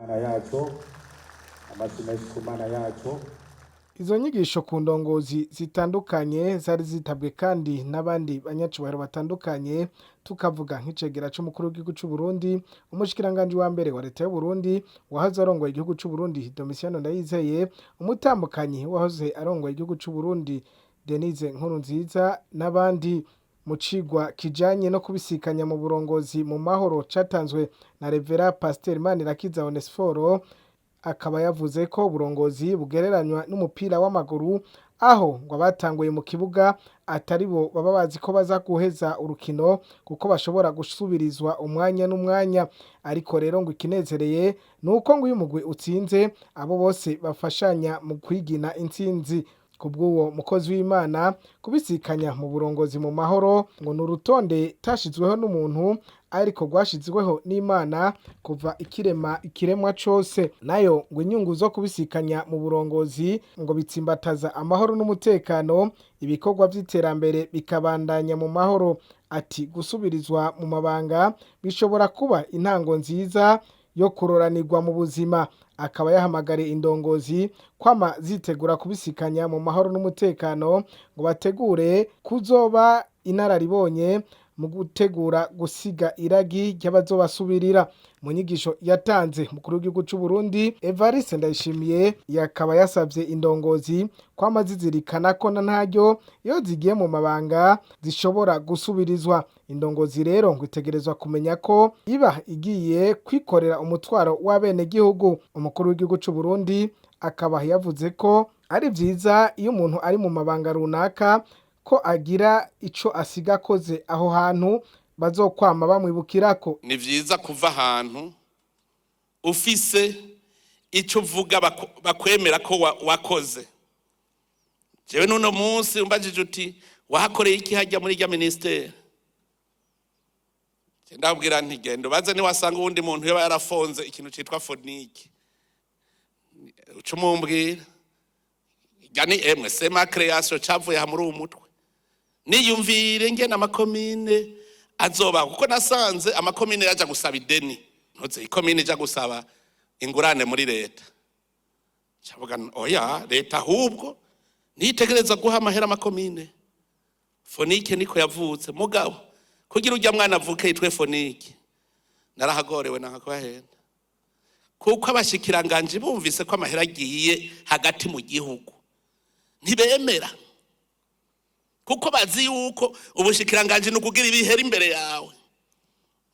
Mana yacu amashimwe ku Mana yacu. Izo nyigisho ku ndongozi zitandukanye zari zitabwe kandi n'abandi banyacubahiro batandukanye, tukavuga nk'icegera c'umukuru w'igihugu c'u Burundi, umushikiranganji wa mbere wa leta y'u Burundi, uwahoze arongoye igihugu c'u Burundi Domitien Ndayizeye, umutambukanyi wahoze arongoye igihugu c'u Burundi Denise Nkurunziza n'abandi. Mu cigwa kijanye no kubisikanya mu burongozi mu mahoro catanzwe na Revera Pasteur Manirakiza Onesphore, akaba yavuze ko uburongozi bugereranywa n'umupira w'amaguru, aho ngo abatanguye mu kibuga atari bo baba bazi ko baza guheza urukino kuko bashobora gusubirizwa umwanya n'umwanya. Ariko rero ngo ikinezereye nuko ngo iyo umugwi utsinze abo bose bafashanya mu kwigina intsinzi. Kubw'uwo mukozi w'Imana, kubisikanya mu burongozi mu mahoro ngo ni urutonde tashizweho n'umuntu, ariko rwashizweho n'Imana kuva ikiremwa cose. Nayo ngo inyungu zo kubisikanya mu burongozi ngo bitsimbataza amahoro n'umutekano, ibikorwa vy'iterambere bikabandanya mu mahoro. Ati gusubirizwa mu mabanga bishobora kuba intango nziza yo kuroranirwa mu buzima. Akaba yahamagariye indongozi kwama zitegura kubisikanya mu mahoro n'umutekano, ngo bategure kuzoba inararibonye mu gutegura gusiga iragi ry'abazobasubirira. Mu nyigisho yatanze umukuru w'igihugu c'u Burundi Evariste Ndayishimiye, yakaba yasavye indongozi kwama zizirikana ko na ntaryo iyo zigiye mu mabanga zishobora gusubirizwa. Indongozi rero ngo itegerezwa kumenya ko iba igiye kwikorera umutwaro w'abenegihugu. Umukuru w'igihugu c'u Burundi akaba yavuze ko ari vyiza iyo umuntu ari mu mabanga runaka ko agira ico asiga akoze aho hantu bazokwama bamwibukirako. Ni vyiza kuva ahantu ufise ico uvuga bakwemera ko wakoze. Jewe n'uno munsi umbajije uti wahakoreye iki hajya muri rya ministeri, ndabwira nti genda baze ni wasanga uwundi muntu yoba yarafonze ikintu citwa fonike ucumumbwira yani emwe sema création cavuye ha muri uwo mutwe. Niyumvire ngena amakomine azoba kuko nasanze amakomine yaja gusaba ideni, ntuze ikomine ija gusaba ingurane muri leta. Cavuga oya leta ahubwo nitegereza guha amahera amakomine. Fonike niko yavutse mugabo kugira urya mwana avuke yitwe Fonike narahagorewe nakakubahenda, kuko abashikiranganje bumvise ko amahera agiye hagati mu gihugu ntibemera, kuko bazi yuko ubushikiranganje nukugira ibihera imbere yawe.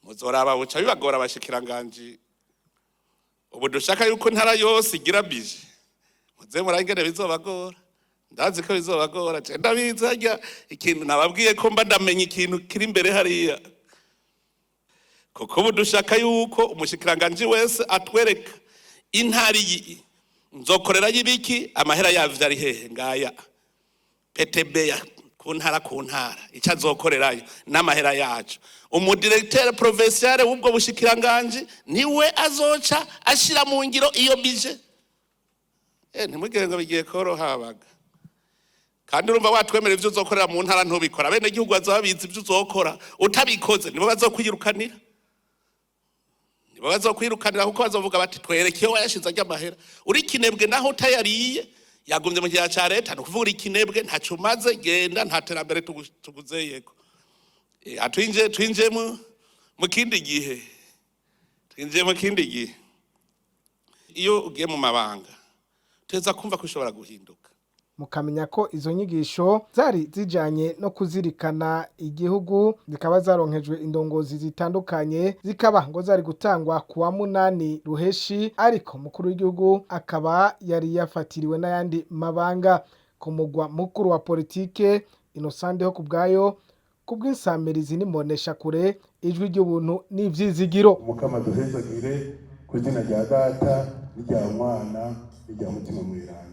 Muzoraba buca bibagora abashikiranganje ubu dushaka yuko ntara yose igira bije, muze murangere bizobagora. Ndazi ko bizobagora, ndabizi harya ikintu nababwiye ko mba ndamenya ikintu kiri imbere hariya, kuko ubu dushaka yuko umushikiranganje wese atwereka intari nzokorera y'ibiki, amahera yavyo ari hehe ngaya PTB ya ku ntara ica azokorerayo n'amahera yacu. Umudirecteur provincial w'ubwo bushikiranganje niwe azoca ashira mu ngiro iyo bije. Ntimugire ngo bigiye korohabaga, kandi urumva watwemera ivyo uzokorera mu ntara ntubikora, bene igihugu bazabizi ivyo uzokora, utabikoze nibo bazokwirukanira. Nibo bazokwirukanira kuko bazovuga bati twereke iyo wayashize ajya amahera. Uri kinebwe naho utayariye yagumye mu gihe ca leta, no kuvuga ikinebwe ntaco umaze, genda nta terambere tuguzeyeko. Twinje mu kindi gihe, twinje mu kindi gihe. Iyo ugiye mu mabanga teza kumva ko ushobora guhinduka. Mukamenya ko izo nyigisho zari zijanye no kuzirikana igihugu, zikaba zaronkejwe indongozi zitandukanye, zikaba ngo zari gutangwa kuwa 8 Ruheshi, ariko mukuru w'igihugu akaba yari yafatiriwe n'ayandi mabanga. Ku mugwa mukuru wa politike Innocent ho kubwayo, kubw'insamirizi n'imbonesha kure ijwi ry'ubuntu n'ivyizigiro. Mukama duhezagire ku izina rya Data n'irya Mwana n'irya Mutima Mweranda.